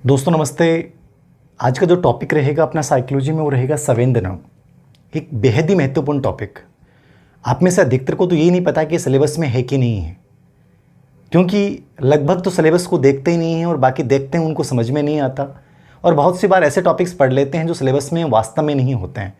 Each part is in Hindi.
दोस्तों नमस्ते। आज का जो टॉपिक रहेगा अपना साइकोलॉजी में वो रहेगा संवेदना। एक बेहद ही महत्वपूर्ण टॉपिक। आप में से अधिकतर को तो यही नहीं पता कि सिलेबस में है कि नहीं है, क्योंकि लगभग तो सिलेबस को देखते ही नहीं हैं और बाकी देखते हैं उनको समझ में नहीं आता। और बहुत सी बार ऐसे टॉपिक्स पढ़ लेते हैं जो सिलेबस में वास्तव में नहीं होते हैं।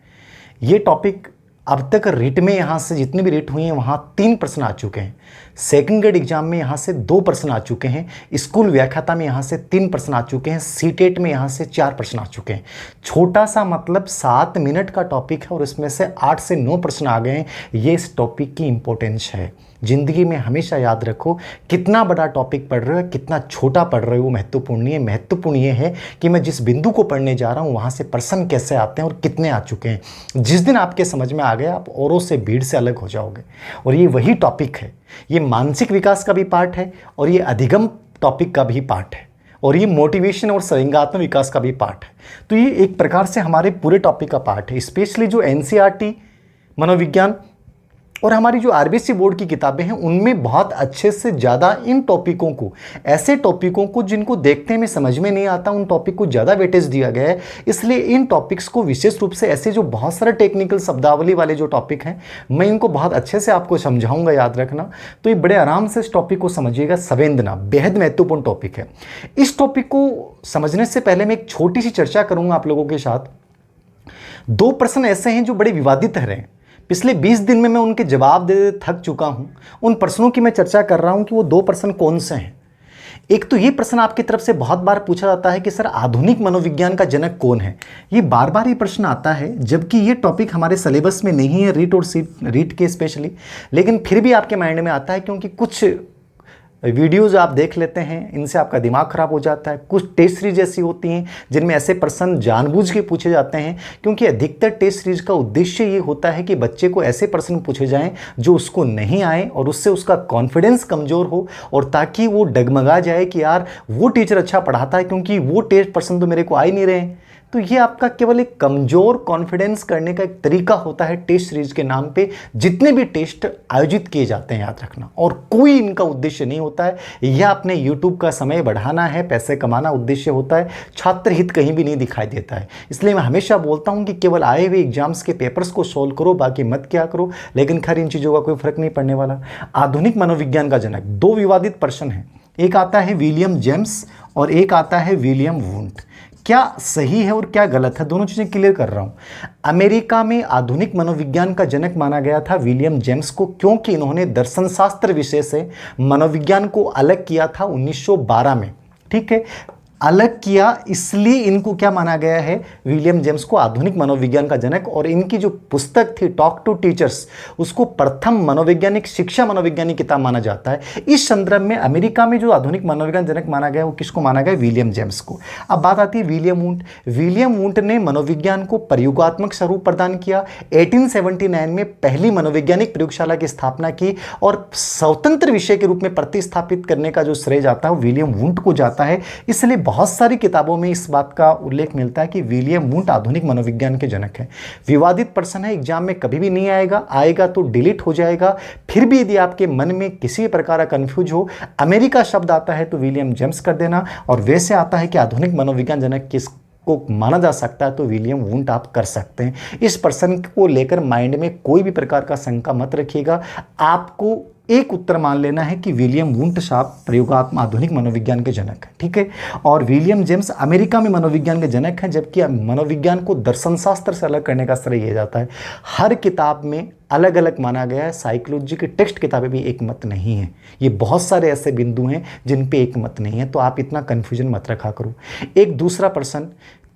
ये टॉपिक अब तक रिट में यहाँ से जितने भी रिट हुई हैं वहाँ 3 प्रश्न आ चुके हैं। सेकंड ग्रेड एग्जाम में यहाँ से 2 प्रश्न आ चुके हैं। स्कूल व्याख्याता में यहाँ से 3 प्रश्न आ चुके हैं। सीटेट में यहाँ से 4 प्रश्न आ चुके हैं। छोटा सा मतलब 7 मिनट का टॉपिक है और इसमें से 8 से 9 प्रश्न आ गए हैं। ये इस टॉपिक की इंपॉर्टेंस है। ज़िंदगी में हमेशा याद रखो, कितना बड़ा टॉपिक पढ़ रहे हो कितना छोटा पढ़ रहे हो वो महत्वपूर्ण नहीं है। महत्वपूर्ण ये है कि मैं जिस बिंदु को पढ़ने जा रहा हूँ वहाँ से प्रश्न कैसे आते हैं और कितने आ चुके हैं। जिस दिन आपके समझ में आ गया आप औरों से भीड़ से अलग हो जाओगे। और ये वही टॉपिक है। ये मानसिक विकास का भी पार्ट है और ये अधिगम टॉपिक का भी पार्ट है और ये मोटिवेशन और संवेगात्मक विकास का भी पार्ट है। तो ये एक प्रकार से हमारे पूरे टॉपिक का पार्ट है। स्पेशली जो एनसीईआरटी मनोविज्ञान और हमारी जो आरबीएससी बोर्ड की किताबें हैं उनमें बहुत अच्छे से ज़्यादा इन टॉपिकों को, ऐसे टॉपिकों को जिनको देखने में समझ में नहीं आता, उन टॉपिक को ज़्यादा वेटेज दिया गया है। इसलिए इन टॉपिक्स को विशेष रूप से ऐसे जो बहुत सारे टेक्निकल शब्दावली वाले जो टॉपिक हैं मैं इनको बहुत अच्छे से आपको समझाऊंगा, याद रखना। तो ये बड़े आराम से इस टॉपिक को समझिएगा। संवेदना बेहद महत्वपूर्ण टॉपिक है। इस टॉपिक को समझने से पहले मैं एक छोटी सी चर्चा करूंगा आप लोगों के साथ। 2 प्रश्न ऐसे हैं जो बड़े विवादित रहे हैं। पिछले 20 दिन में मैं उनके जवाब दे थक चुका हूं। उन प्रश्नों की मैं चर्चा कर रहा हूं कि वो 2 प्रश्न कौन से हैं। एक तो ये प्रश्न आपकी तरफ से बहुत बार पूछा जाता है कि सर आधुनिक मनोविज्ञान का जनक कौन है। ये बार बार ये प्रश्न आता है, जबकि ये टॉपिक हमारे सिलेबस में नहीं है, रीट और रीट के स्पेशली, लेकिन फिर भी आपके माइंड में आता है क्योंकि कुछ वीडियोज़ आप देख लेते हैं, इनसे आपका दिमाग खराब हो जाता है। कुछ टेस्ट सीरीज ऐसी होती हैं जिनमें ऐसे प्रश्न जानबूझ के पूछे जाते हैं, क्योंकि अधिकतर टेस्ट सीरीज का उद्देश्य ये होता है कि बच्चे को ऐसे प्रश्न पूछे जाएं जो उसको नहीं आए और उससे उसका कॉन्फिडेंस कमज़ोर हो, और ताकि वो डगमगा जाए कि यार वो टीचर अच्छा पढ़ाता है क्योंकि वो टेस्ट प्रश्न तो मेरे को आ ही नहीं रहे हैं। तो ये आपका केवल एक कमज़ोर कॉन्फिडेंस करने का एक तरीका होता है टेस्ट सीरीज के नाम पे जितने भी टेस्ट आयोजित किए जाते हैं, याद रखना। और कोई इनका उद्देश्य नहीं होता है यह अपने यूट्यूब का समय बढ़ाना है, पैसे कमाना उद्देश्य होता है। छात्र हित कहीं भी नहीं दिखाई देता है। इसलिए मैं हमेशा बोलता हूँ कि केवल आए हुए एग्जाम्स के पेपर्स को सोल्व करो, बाकी मत क्या करो। लेकिन खैर इन चीज़ों का कोई फर्क नहीं पड़ने वाला। आधुनिक मनोविज्ञान का जनक, 2 विवादित प्रश्न हैं। एक आता है विलियम जेम्स और एक आता है विलियम वुंट। क्या सही है और क्या गलत है, दोनों चीज़ें क्लियर कर रहा हूँ। अमेरिका में आधुनिक मनोविज्ञान का जनक माना गया था विलियम जेम्स को, क्योंकि इन्होंने दर्शन शास्त्र विषय से मनोविज्ञान को अलग किया था 1912 में। ठीक है, अलग किया, इसलिए इनको क्या माना गया है, विलियम जेम्स को आधुनिक मनोविज्ञान का जनक। और इनकी जो पुस्तक थी टॉक टू टीचर्स, उसको प्रथम मनोवैज्ञानिक शिक्षा मनोविज्ञानिक किताब माना जाता है। इस संदर्भ में अमेरिका में जो आधुनिक मनोविज्ञान जनक माना गया वो किसको माना गया, विलियम जेम्स को। अब बात आती है विलियम वुंट। विलियम वुंट ने मनोविज्ञान को प्रयोगात्मक स्वरूप प्रदान किया। 1879 में पहली मनोवैज्ञानिक प्रयोगशाला की स्थापना की और स्वतंत्र विषय के रूप में प्रतिस्थापित करने का जो श्रेय जाता है वो विलियम वुंट को जाता है। इसलिए बहुत सारी किताबों में इस बात का उल्लेख मिलता है कि विलियम वुंट आधुनिक मनोविज्ञान के जनक हैं। विवादित प्रश्न है, एग्जाम में कभी भी नहीं आएगा तो डिलीट हो जाएगा। फिर भी यदि आपके मन में किसी प्रकार का कंफ्यूज हो, अमेरिका शब्द आता है तो विलियम जेम्स कर देना, और वैसे आता है कि आधुनिक मनोविज्ञान जनक किस को माना जा सकता है तो विलियम वुंट आप कर सकते हैं। इस प्रश्न को लेकर माइंड में कोई भी प्रकार का शंका मत रखिएगा। आपको एक उत्तर मान लेना है कि विलियम वुंट साहब प्रयोगात्मक आधुनिक मनोविज्ञान के जनक है। ठीक है, और विलियम जेम्स अमेरिका में मनोविज्ञान के जनक हैं, जबकि मनोविज्ञान को दर्शन शास्त्र से अलग करने का श्रेय दिया जाता है। हर किताब में अलग अलग माना गया है। साइकोलॉजी की टेक्स्ट किताबें भी एक मत नहीं है। ये बहुत सारे ऐसे बिंदु हैं जिन पे एक मत नहीं है, तो आप इतना कन्फ्यूजन मत रखा करो। एक दूसरा प्रश्न,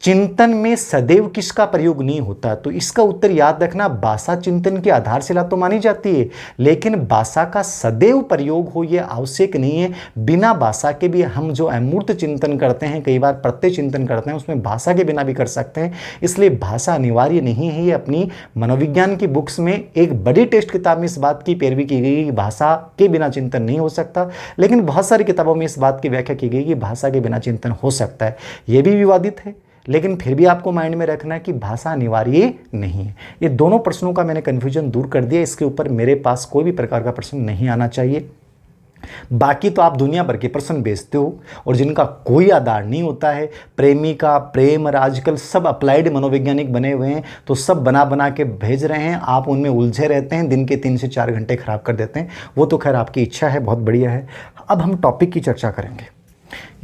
चिंतन में सदैव किसका प्रयोग नहीं होता, तो इसका उत्तर याद रखना, भाषा चिंतन की आधारशिला तो मानी जाती है, लेकिन भाषा का सदैव प्रयोग हो यह आवश्यक नहीं है। बिना भाषा के भी हम जो अमूर्त चिंतन करते हैं, कई बार प्रत्यय चिंतन करते हैं, उसमें भाषा के बिना भी कर सकते हैं। इसलिए भाषा अनिवार्य नहीं है। ये अपनी मनोविज्ञान की बुक्स में एक बड़ी टेस्ट किताब में इस बात की पैरवी की गई कि भाषा के बिना चिंतन नहीं हो सकता, लेकिन बहुत सारी किताबों में इस बात की व्याख्या की गई कि भाषा के बिना चिंतन हो सकता है। ये भी विवादित है, लेकिन फिर भी आपको माइंड में रखना है कि भाषा अनिवार्य नहीं है। ये दोनों प्रश्नों का मैंने कन्फ्यूजन दूर कर दिया। इसके ऊपर मेरे पास कोई भी प्रकार का प्रश्न नहीं आना चाहिए। बाकी तो आप दुनिया भर के प्रश्न भेजते हो और जिनका कोई आधार नहीं होता है। प्रेमिका, प्रेम और आजकल सब अप्लाइड मनोवैज्ञानिक बने हुए हैं, तो सब बना बना के भेज रहे हैं, आप उनमें उलझे रहते हैं, दिन के 3 से 4 घंटे खराब कर देते हैं। वो तो खैर आपकी इच्छा है, बहुत बढ़िया है। अब हम टॉपिक की चर्चा करेंगे।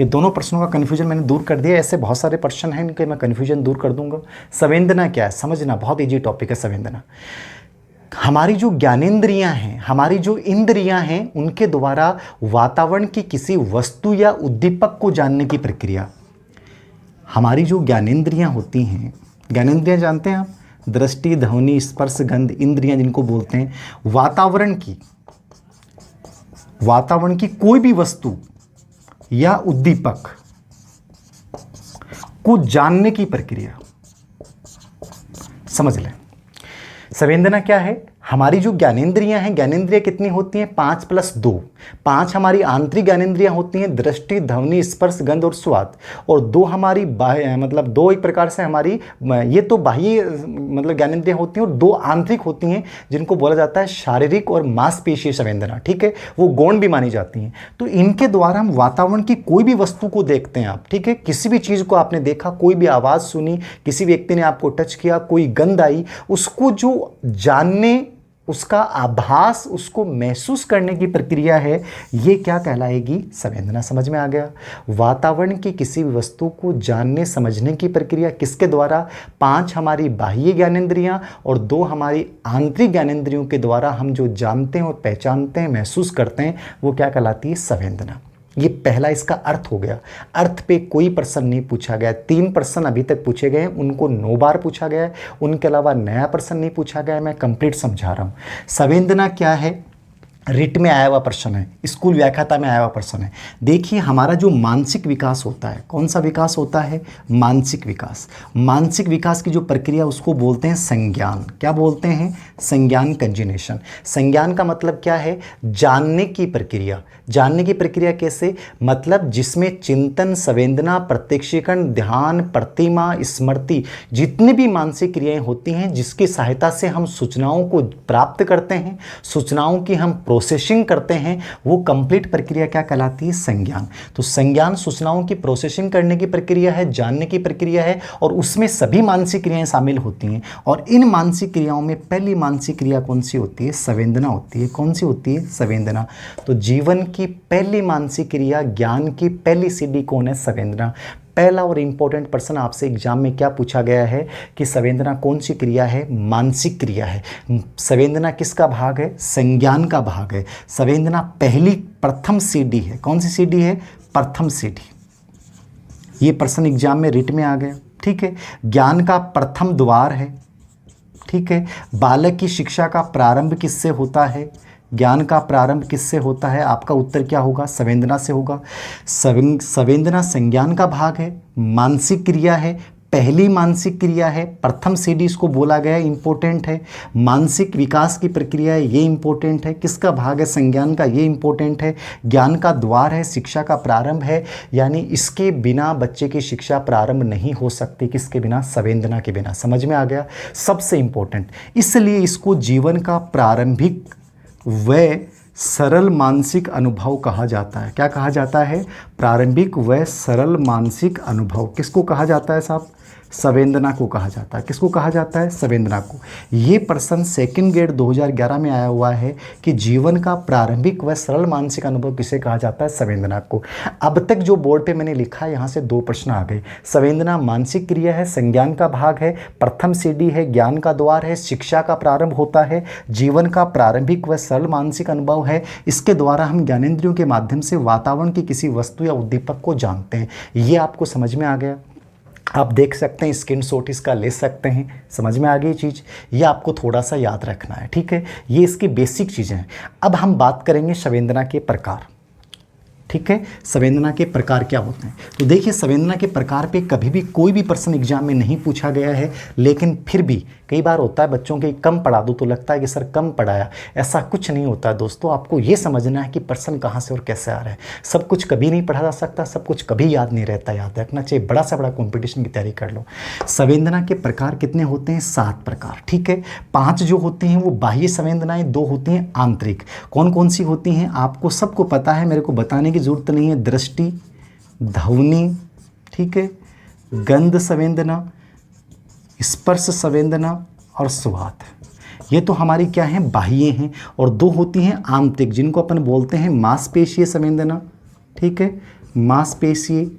ये दोनों प्रश्नों का कन्फ्यूजन मैंने दूर कर दिया। ऐसे बहुत सारे प्रश्न हैं, इनके मैं कन्फ्यूजन दूर कर दूंगा। संवेदना क्या है समझना, बहुत ईजी टॉपिक है संवेदना। हमारी जो ज्ञानेंद्रियां हैं, हमारी जो इंद्रियां हैं, उनके द्वारा वातावरण की किसी वस्तु या उद्दीपक को जानने की प्रक्रिया। हमारी जो ज्ञानेंद्रियां होती हैं, ज्ञानेंद्रियां जानते हैं आप, दृष्टि, ध्वनि, स्पर्श, गंध, इंद्रियां जिनको बोलते हैं, वातावरण की कोई भी वस्तु या उद्दीपक को जानने की प्रक्रिया समझ लें। संवेदना क्या है? हमारी जो ज्ञानेंद्रियां हैं, ज्ञानेंद्रियां कितनी होती हैं? 5 + 2। 5 हमारी आंतरिक ज्ञानेंद्रियां होती हैं, दृष्टि, ध्वनि, स्पर्श, गंध और स्वाद। और 2 हमारी बाह्य, मतलब 2 एक प्रकार से हमारी, ये तो बाह्य मतलब ज्ञानेंद्रियां होती हैं, और 2 आंतरिक होती हैं जिनको बोला जाता है शारीरिक और मांसपेशीय संवेदना। ठीक है, वो गौण भी मानी जाती हैं। तो इनके द्वारा हम वातावरण की कोई भी वस्तु को देखते हैं आप। ठीक है, किसी भी चीज़ को आपने देखा, कोई भी आवाज़ सुनी, किसी व्यक्ति ने आपको टच किया, कोई गंध आई, उसको जो जानने, उसका आभास, उसको महसूस करने की प्रक्रिया है, ये क्या कहलाएगी? संवेदना। समझ में आ गया? वातावरण की किसी भी वस्तु को जानने समझने की प्रक्रिया किसके द्वारा? 5 हमारी बाह्य ज्ञानेंद्रियां और 2 हमारी आंतरिक ज्ञानेंद्रियों के द्वारा हम जो जानते हैं और पहचानते हैं, महसूस करते हैं, वो क्या कहलाती है? संवेदना। ये पहला इसका अर्थ हो गया। अर्थ पे कोई प्रश्न नहीं पूछा गया। 3 प्रश्न अभी तक पूछे गए हैं, उनको 9 बार पूछा गया है, उनके अलावा नया प्रश्न नहीं पूछा गया है। मैं कंप्लीट समझा रहा हूँ। संवेदना क्या है? रिट में आया हुआ प्रश्न है, स्कूल व्याख्याता में आया हुआ प्रश्न है। देखिए, हमारा जो मानसिक विकास होता है, कौन सा विकास होता है? मानसिक विकास। मानसिक विकास की जो प्रक्रिया, उसको बोलते हैं संज्ञान। क्या बोलते हैं? संज्ञान, कंजिनेशन। संज्ञान का मतलब क्या है? जानने की प्रक्रिया। जानने की प्रक्रिया कैसे? मतलब जिसमें चिंतन, संवेदना, प्रत्यक्षीकरण, ध्यान, प्रतिमा, स्मृति, जितनी भी मानसिक क्रियाएं होती हैं, जिसकी सहायता से हम सूचनाओं को प्राप्त करते हैं, सूचनाओं की हम प्रोसेसिंग करते हैं, वो कंप्लीट प्रक्रिया क्या कहलाती है? संज्ञान। तो संज्ञान सूचनाओं की प्रोसेसिंग करने की प्रक्रिया है, जानने की प्रक्रिया है, और उसमें सभी मानसिक क्रियाएं शामिल होती हैं। और इन मानसिक क्रियाओं में पहली मानसिक क्रिया कौन सी होती है? संवेदना होती है। कौन सी होती है? संवेदना। तो जीवन की पहली मानसिक क्रिया, ज्ञान की पहली सीढ़ी कौन है? संवेदना। पहला और इंपॉर्टेंट प्रश्न आपसे एग्जाम में क्या पूछा गया है कि संवेदना कौन सी क्रिया है? मानसिक क्रिया है। संवेदना किसका भाग है? संज्ञान का भाग है। संवेदना प्रथम सीढ़ी है। कौन सी सीढ़ी है? प्रथम सीढ़ी। ये प्रश्न एग्जाम में रिट में आ गया। ठीक है, ज्ञान का प्रथम द्वार है। ठीक है, बालक की शिक्षा का प्रारंभ किससे होता है? ज्ञान का प्रारंभ किससे होता है? आपका उत्तर क्या होगा? संवेदना से होगा। संवेदना संज्ञान का भाग है, मानसिक क्रिया है, पहली मानसिक क्रिया है, प्रथम सीढ़ी इसको बोला गया, इंपॉर्टेंट है। मानसिक विकास की प्रक्रिया है, ये इंपॉर्टेंट है। किसका भाग है? संज्ञान का, ये इंपॉर्टेंट है। ज्ञान का द्वार है, शिक्षा का प्रारंभ है, यानी इसके बिना बच्चे की शिक्षा प्रारंभ नहीं हो सकती। किसके बिना? संवेदना के बिना। समझ में आ गया? सबसे इंपॉर्टेंट, इसलिए इसको जीवन का प्रारंभिक व सरल मानसिक अनुभव कहा जाता है। क्या कहा जाता है? प्रारंभिक व सरल मानसिक अनुभव। किसको कहा जाता है साहब? संवेदना को कहा जाता है। किसको कहा जाता है? संवेदना को। ये प्रश्न सेकंड ग्रेड 2011 में आया हुआ है कि जीवन का प्रारंभिक व सरल मानसिक अनुभव किसे कहा जाता है? संवेदना को। अब तक जो बोर्ड पे मैंने लिखा है, यहाँ से 2 प्रश्न आ गए। संवेदना मानसिक क्रिया है, संज्ञान का भाग है, प्रथम सीढ़ी है, ज्ञान का द्वार है, शिक्षा का प्रारंभ होता है, जीवन का प्रारंभिक व सरल मानसिक अनुभव है। इसके द्वारा हम ज्ञानेंद्रियों के माध्यम से वातावरण की किसी वस्तु या उद्दीपक को जानते हैं। ये आपको समझ में आ गया? आप देख सकते हैं, स्क्रीनशॉट इसका ले सकते हैं। समझ में आ गई चीज़? ये आपको थोड़ा सा याद रखना है। ठीक है, ये इसकी बेसिक चीज़ें हैं। अब हम बात करेंगे संवेदना के प्रकार। ठीक है, संवेदना के प्रकार क्या होते हैं? तो देखिए, संवेदना के प्रकार पे कभी भी कोई भी प्रश्न एग्जाम में नहीं पूछा गया है, लेकिन फिर भी कई बार होता है बच्चों के कम पढ़ा दो तो लगता है कि सर कम पढ़ाया, ऐसा कुछ नहीं होता है दोस्तों। आपको ये समझना है कि पर्सन कहाँ से और कैसे आ रहा है। सब कुछ कभी नहीं पढ़ा जा सकता, सब कुछ कभी याद नहीं रहता, याद रखना चाहिए। बड़ा से बड़ा कॉम्पिटिशन की तैयारी कर लो। संवेदना के प्रकार कितने होते हैं? 7 प्रकार, ठीक है। 5 जो होती हैं वो बाह्य संवेदनाएं, 2 होती हैं आंतरिक। कौन कौन सी होती हैं आपको सबको पता है, मेरे को बताने की जरूरत नहीं है। दृष्टि, ध्वनि, ठीक है, गंध संवेदना, स्पर्श संवेदना और स्वाद, ये तो हमारी क्या है? बाह्य हैं। और 2 होती हैं आंतरिक, जिनको अपन बोलते हैं मांसपेशीय संवेदना, ठीक है, मांसपेशीय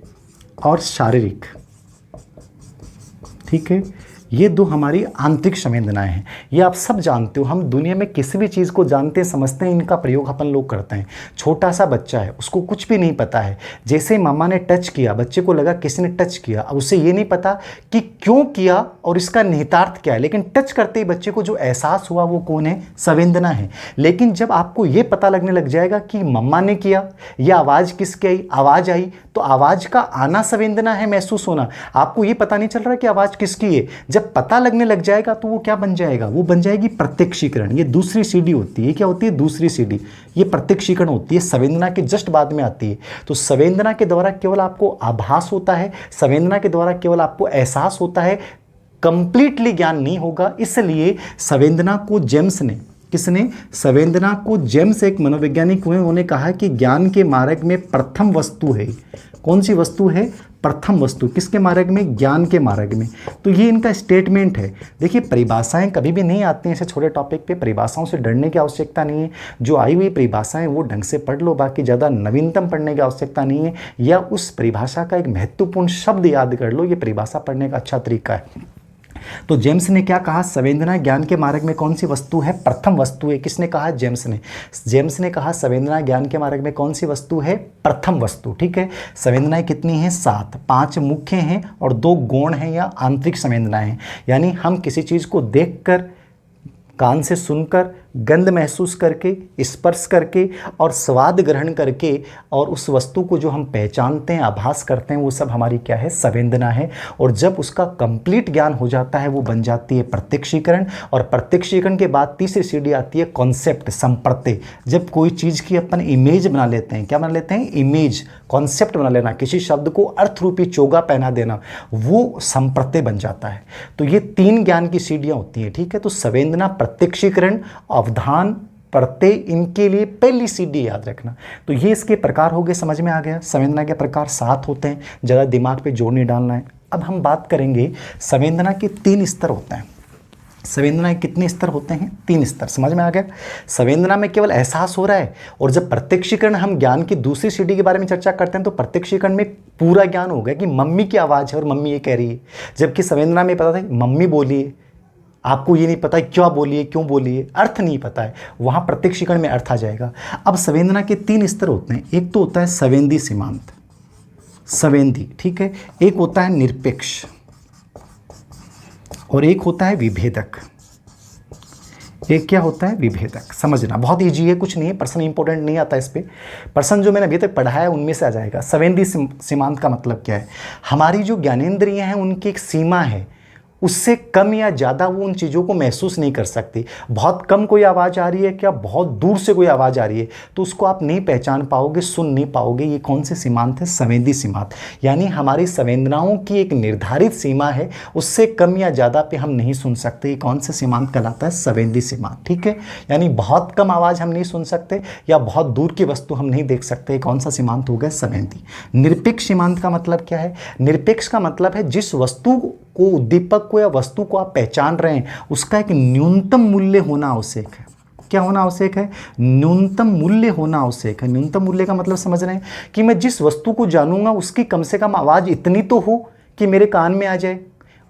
और शारीरिक, ठीक है। ये 2 हमारी आंतरिक संवेदनाएं हैं। ये आप सब जानते हो, हम दुनिया में किसी भी चीज़ को जानते हैं, समझते हैं, इनका प्रयोग अपन लोग करते हैं। छोटा सा बच्चा है, उसको कुछ भी नहीं पता है, जैसे मामा ने टच किया, बच्चे को लगा किसी ने टच किया, अब उसे ये नहीं पता कि क्यों किया और इसका निहितार्थ क्या है, लेकिन टच करते ही बच्चे को जो एहसास हुआ वो कौन है? संवेदना है। लेकिन जब आपको ये पता लगने लग जाएगा कि मम्मा ने किया या आवाज़ किसकी आई, आवाज़ आई, तो आवाज़ का आना संवेदना है, महसूस होना। आपको ये पता नहीं चल रहा कि आवाज़ किसकी है। जब पता लगने लग जाएगा तो वो क्या बन जाएगा? वो बन जाएगी प्रत्यक्षीकरण। ये दूसरी सीढ़ी होती है। क्या होती है? दूसरी सीढ़ी। ये प्रत्यक्षीकरण होती है, संवेदना के जस्ट बाद में आती है। तो संवेदना के द्वारा केवल आपको आभास होता है, संवेदना के द्वारा केवल आपको एहसास होता है, कंप्लीटली ज्ञान नहीं होगा। इसलिए संवेदना को जेम्स ने, किसने? संवेदना को जेम्स, एक मनोवैज्ञानिक हुए, उन्होंने कहा कि ज्ञान के मार्ग में प्रथम वस्तु है। कौन सी वस्तु है? प्रथम वस्तु। किसके मार्ग में? ज्ञान के मार्ग में। तो ये इनका स्टेटमेंट है। देखिए, परिभाषाएं कभी भी नहीं आती हैं ऐसे छोटे टॉपिक पे, परिभाषाओं से डरने की आवश्यकता नहीं है। जो आई हुई परिभाषाएं वो ढंग से पढ़ लो, बाकी ज़्यादा नवीनतम पढ़ने की आवश्यकता नहीं है, या उस परिभाषा का एक महत्वपूर्ण शब्द याद कर लो, ये परिभाषा पढ़ने का अच्छा तरीका है। तो जेम्स ने क्या कहा? संवेदना ज्ञान के मार्ग में कौन सी वस्तु है? प्रथम वस्तु है। किसने कहा? जेम्स ने। जेम्स ने कहा संवेदना ज्ञान के मार्ग में कौन सी वस्तु है? प्रथम वस्तु, ठीक है। संवेदनाएं कितनी हैं? 7। 5 मुख्य हैं और 2 गौण हैं या आंतरिक संवेदनाएं हैं। यानी हम किसी चीज़ को देखकर, कान से सुनकर, गंध महसूस करके, स्पर्श करके और स्वाद ग्रहण करके, और उस वस्तु को जो हम पहचानते हैं, आभास करते हैं, वो सब हमारी क्या है? संवेदना है। और जब उसका कंप्लीट ज्ञान हो जाता है वो बन जाती है प्रत्यक्षीकरण। और प्रत्यक्षीकरण के बाद तीसरी सीढ़ी आती है कॉन्सेप्ट, संप्रत्यय। जब कोई चीज़ की अपन इमेज बना लेते हैं, क्या बना लेते हैं? इमेज, कॉन्सेप्ट बना लेना, किसी शब्द को अर्थरूपी चोगा पहना देना, वो संप्रत्यय बन जाता है। तो ये 3 ज्ञान की सीढ़ियाँ होती हैं, ठीक है। तो संवेदना, प्रत्यक्षीकरण, अवधान, प्रत्यय, इनके लिए पहली सीढ़ी याद रखना। तो ये इसके प्रकार हो गए, समझ में आ गया। संवेदना के प्रकार 7 होते हैं, ज़्यादा दिमाग पे जोर नहीं डालना है। अब हम बात करेंगे संवेदना के 3 स्तर होते हैं। संवेदना के कितने स्तर होते हैं? 3 स्तर। समझ में आ गया। संवेदना में केवल एहसास हो रहा है, और जब प्रत्यक्षीकरण, हम ज्ञान की दूसरी सीढ़ी के बारे में चर्चा करते हैं, तो प्रत्यक्षीकरण में पूरा ज्ञान हो गया कि मम्मी की आवाज़ है और मम्मी ये कह रही है। जबकि संवेदना में पता था मम्मी बोली है, आपको ये नहीं पता है क्या बोली है, क्यों बोली है, अर्थ नहीं पता है, वहाँ प्रत्यक्षीकरण में अर्थ आ जाएगा। अब संवेदना के 3 स्तर होते हैं। एक तो होता है संवेदी सीमांत, संवेदी, ठीक है। एक होता है निरपेक्ष और एक होता है विभेदक। एक क्या होता है? विभेदक। समझना बहुत ईजी है, कुछ नहीं है, पर्सन इंपॉर्टेंट नहीं आता इस पे। पर्सन जो मैंने अभी तक पढ़ाया है उनमें से आ जाएगा। संवेदी सीमांत का मतलब क्या है? हमारी जो ज्ञानेंद्रियां हैं उनकी एक सीमा है, उससे कम या ज़्यादा वो उन चीज़ों को महसूस नहीं कर सकती। बहुत कम कोई आवाज़ आ रही है, क्या बहुत दूर से कोई आवाज़ आ रही है, तो उसको आप नहीं पहचान पाओगे, सुन नहीं पाओगे। ये कौन से सीमांत है? संवेदी सीमांत। यानी हमारी संवेदनाओं की एक निर्धारित सीमा है, उससे कम या ज़्यादा पे हम नहीं सुन सकते। ये कौन से सीमांत कहलाता है? संवेदी सीमांत, ठीक है। यानी बहुत कम आवाज़ हम नहीं सुन सकते या बहुत दूर की वस्तु हम नहीं देख सकते। कौन सा सीमांत हो गया? संवेदी। निरपेक्ष सीमांत का मतलब क्या है? निरपेक्ष का मतलब है जिस वस्तु को, उद्दीपक को या वस्तु को आप पहचान रहे हैं, उसका एक न्यूनतम मूल्य होना आवश्यक है। क्या होना आवश्यक है? न्यूनतम मूल्य होना आवश्यक है। न्यूनतम मूल्य का मतलब समझ रहे हैं कि मैं जिस वस्तु को जानूंगा उसकी कम से कम आवाज़ इतनी तो हो कि मेरे कान में आ जाए,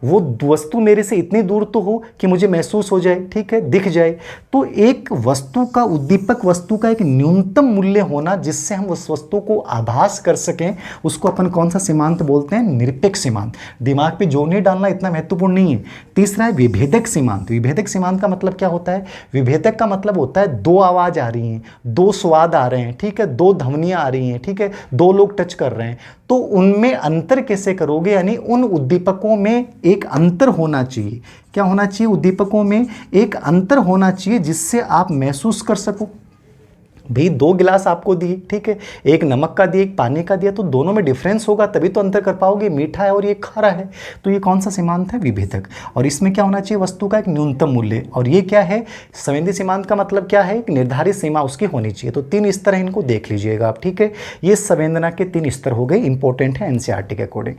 वो वस्तु मेरे से इतनी दूर तो हो कि मुझे महसूस हो जाए, ठीक है, दिख जाए। तो एक वस्तु का, उद्दीपक वस्तु का एक न्यूनतम मूल्य होना जिससे हम उस वस्तु को आभास कर सकें, उसको अपन कौन सा सीमांत बोलते हैं? निरपेक्ष सीमांत। दिमाग पे जोर नहीं डालना, इतना महत्वपूर्ण नहीं है। तीसरा है विभेदक सीमांत। विभेदक सीमांत का मतलब क्या होता है? विभेदक का मतलब होता है 2 आवाज़ आ रही हैं, 2 स्वाद आ रहे हैं, ठीक है, 2 ध्वनियाँ आ रही हैं, ठीक है, 2 लोग टच कर रहे हैं, तो उनमें अंतर कैसे करोगे? यानी उन उद्दीपकों में एक अंतर होना चाहिए। क्या होना चाहिए? उद्दीपकों में एक अंतर होना चाहिए जिससे आप महसूस कर सको। भाई 2 गिलास आपको दिए, ठीक है, एक नमक का दिया एक पानी का दिया, तो दोनों में डिफरेंस होगा तभी तो अंतर कर पाओगे। मीठा है और ये खारा है, तो ये कौन सा सीमांत है? विभेदक। और इसमें क्या होना चाहिए? वस्तु का एक न्यूनतम मूल्य। और ये क्या है? संवेदी सीमांत का मतलब क्या है? एक निर्धारित सीमा उसकी होनी चाहिए। तो 3 स्तर है, इनको देख लीजिएगा आप, ठीक है। ये संवेदना के 3 स्तर हो गए, इंपॉर्टेंट है एनसीईआरटी के अकॉर्डिंग।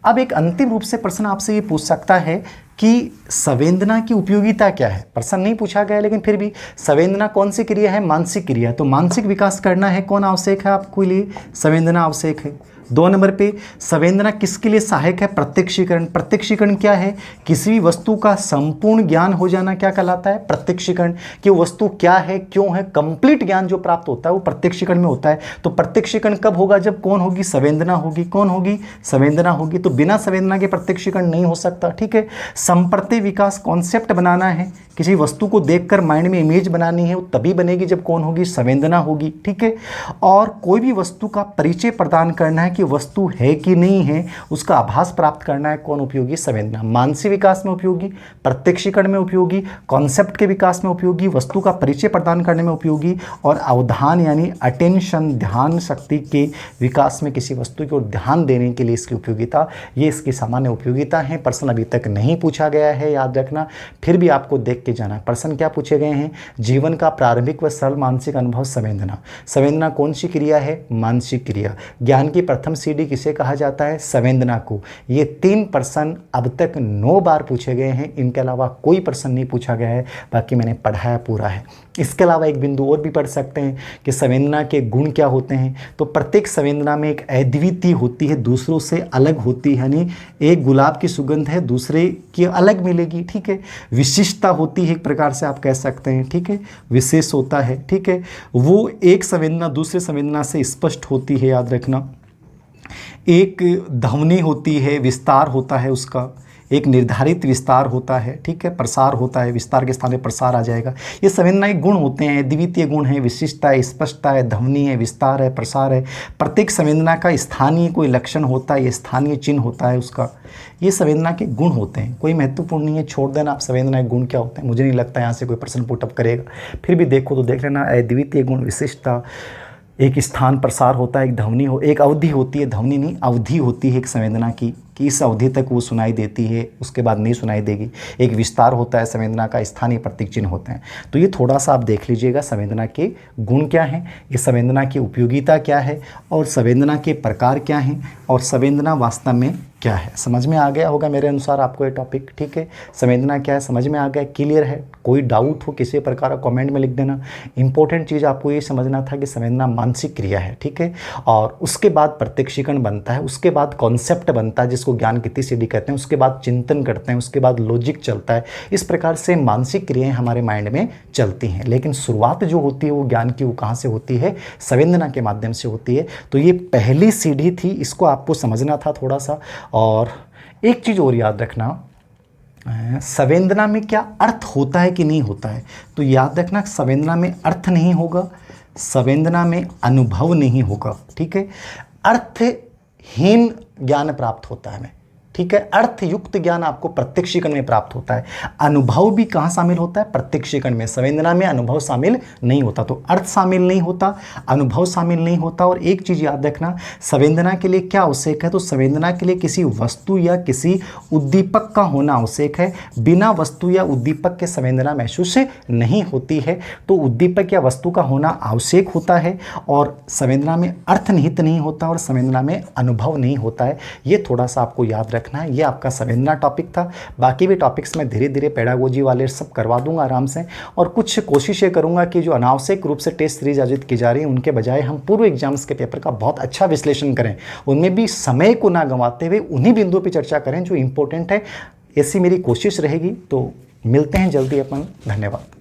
अब एक अंतिम रूप से प्रश्न आपसे ये पूछ सकता है कि संवेदना की उपयोगिता क्या है? प्रश्न नहीं पूछा गया लेकिन फिर भी, संवेदना कौन सी क्रिया है? मानसिक क्रिया। तो मानसिक विकास करना है, कौन आवश्यक है आपके लिए? संवेदना आवश्यक है। 2 नंबर पे, संवेदना किसके लिए सहायक है? प्रत्यक्षीकरण। प्रत्यक्षीकरण क्या है? किसी भी वस्तु का संपूर्ण ज्ञान हो जाना क्या कहलाता है? प्रत्यक्षीकरण। कि वस्तु क्या है, क्यों है, कंप्लीट ज्ञान जो प्राप्त होता है वो प्रत्यक्षीकरण में होता है। तो प्रत्यक्षीकरण कब होगा? जब कौन होगी? संवेदना होगी। कौन होगी? संवेदना होगी। तो बिना संवेदना के प्रत्यक्षीकरण नहीं हो सकता, ठीक है। संप्रति विकास कॉन्सेप्ट बनाना है, किसी वस्तु को देखकर माइंड में इमेज बनानी है, वो तभी बनेगी जब कौन होगी? संवेदना होगी, ठीक है। और कोई भी वस्तु का परिचय प्रदान करना है कि वस्तु है कि नहीं है, उसका आभास प्राप्त करना है, कौन उपयोगी? संवेदना। मानसिक विकास में उपयोगी, प्रत्यक्षीकरण में उपयोगी, कॉन्सेप्ट के विकास में उपयोगी, वस्तु का परिचय प्रदान करने में उपयोगी, और अवधान यानी अटेंशन, ध्यान शक्ति के विकास में किसी वस्तु की ओर ध्यान देने के लिए इसकी उपयोगिता, ये इसकी सामान्य उपयोगिता है। प्रश्न अभी तक नहीं पूछा गया है, याद रखना, फिर भी आपको देख के जाना। प्रश्न क्या पूछे गए हैं? जीवन का प्रारंभिक व सरल मानसिक अनुभव संवेदना। संवेदना कौन सी क्रिया है? मानसिक क्रिया। ज्ञान की प्रथम सीढ़ी किसे कहा जाता है? संवेदना को। ये 3 प्रश्न अब तक 9 बार पूछे गए हैं, इनके अलावा कोई प्रश्न नहीं पूछा गया है, बाकी मैंने पढ़ाया पूरा है। इसके अलावा एक बिंदु और भी पढ़ सकते हैं कि संवेदना के गुण क्या होते हैं। तो प्रत्येक संवेदना में एक अद्वितीय होती है, दूसरों से अलग होती है, यानी एक गुलाब की सुगंध है दूसरे की अलग मिलेगी, ठीक है। विशिष्टता होती है, एक प्रकार से आप कह सकते हैं, ठीक है, विशेष होता है, ठीक है। वो एक संवेदना दूसरे संवेदना से स्पष्ट होती है, याद रखना। एक ध्वनि होती है, विस्तार होता है उसका, एक निर्धारित विस्तार होता है, ठीक है, प्रसार होता है, विस्तार के स्थान में प्रसार आ जाएगा। ये संवेदनाएं गुण होते हैं, द्वितीय गुण है, विशिष्टता है, स्पष्टता है, ध्वनि है, विस्तार है, प्रसार है। प्रत्येक संवेदना का स्थानीय कोई लक्षण होता है, ये स्थानीय चिन्ह होता है उसका। ये संवेदना के गुण होते हैं, कोई महत्वपूर्ण नहीं है, छोड़ देना आप संवेदना के गुण क्या होते हैं। मुझे नहीं लगता यहाँ से कोई प्रश्न पुटअप करेगा, फिर भी देखो तो देख लेना। अद्वितीय गुण, विशिष्टता, एक स्थान, प्रसार होता है, एक ध्वनि हो, एक अवधि होती है, ध्वनि नहीं अवधि होती है एक संवेदना की, कि इस अवधि तक वो सुनाई देती है, उसके बाद नहीं सुनाई देगी। एक विस्तार होता है संवेदना का, स्थानीय प्रतीक चिन्ह होते हैं। तो ये थोड़ा सा आप देख लीजिएगा संवेदना के गुण क्या हैं, ये संवेदना की उपयोगिता क्या है, और संवेदना के प्रकार क्या हैं, और संवेदना वास्तव में क्या है। समझ में आ गया होगा मेरे अनुसार आपको ये टॉपिक, ठीक है। संवेदना क्या है समझ में आ गया, क्लियर है। कोई डाउट हो किसी प्रकार का कमेंट में लिख देना। इंपॉर्टेंट चीज़ आपको ये समझना था कि संवेदना मानसिक क्रिया है, ठीक है, और उसके बाद प्रत्यक्षीकरण बनता है, उसके बाद कॉन्सेप्ट बनता है जिसको ज्ञान की सीढ़ी कहते हैं, उसके बाद चिंतन करते हैं, उसके बाद लॉजिक चलता है। इस प्रकार से मानसिक क्रियाएं हमारे माइंड में चलती हैं, लेकिन शुरुआत जो होती है वो ज्ञान की, वो कहाँ से होती है? संवेदना के माध्यम से होती है। तो ये पहली सीढ़ी थी, इसको आपको समझना था थोड़ा सा। और एक चीज़ और याद रखना, संवेदना में क्या अर्थ होता है कि नहीं होता है। तो याद रखना, संवेदना में अर्थ नहीं होगा, संवेदना में अनुभव नहीं होगा, ठीक है। अर्थहीन ज्ञान प्राप्त होता है हमें, ठीक है। अर्थयुक्त ज्ञान आपको प्रत्यक्षीकरण में प्राप्त होता है। अनुभव भी कहाँ शामिल होता है? प्रत्यक्षीकरण में। संवेदना में अनुभव शामिल नहीं होता, तो अर्थ शामिल नहीं होता, अनुभव शामिल नहीं होता। और एक चीज़ याद रखना, संवेदना के लिए क्या आवश्यक है? तो संवेदना के लिए किसी वस्तु या किसी उद्दीपक का होना आवश्यक है। बिना वस्तु या उद्दीपक के संवेदना महसूस नहीं होती है, तो उद्दीपक या वस्तु का होना आवश्यक होता है। और संवेदना में अर्थ निहित नहीं होता, और संवेदना में अनुभव नहीं होता है। ये थोड़ा सा आपको याद रखना है। ये आपका संवेदना टॉपिक था। बाकी भी टॉपिक्स में धीरे धीरे पेडागोजी वाले सब करवा दूंगा आराम से, और कुछ कोशिशें करूंगा कि जो अनावश्यक रूप से टेस्ट सीरीज आयोजित की जा रही है उनके बजाय हम पूर्व एग्जाम्स के पेपर का बहुत अच्छा विश्लेषण करें, उनमें भी समय को ना गंवाते हुए उन्हीं बिंदुओं पर चर्चा करें जो इंपॉर्टेंट है। ऐसी मेरी कोशिश रहेगी। तो मिलते हैं जल्दी अपन। धन्यवाद।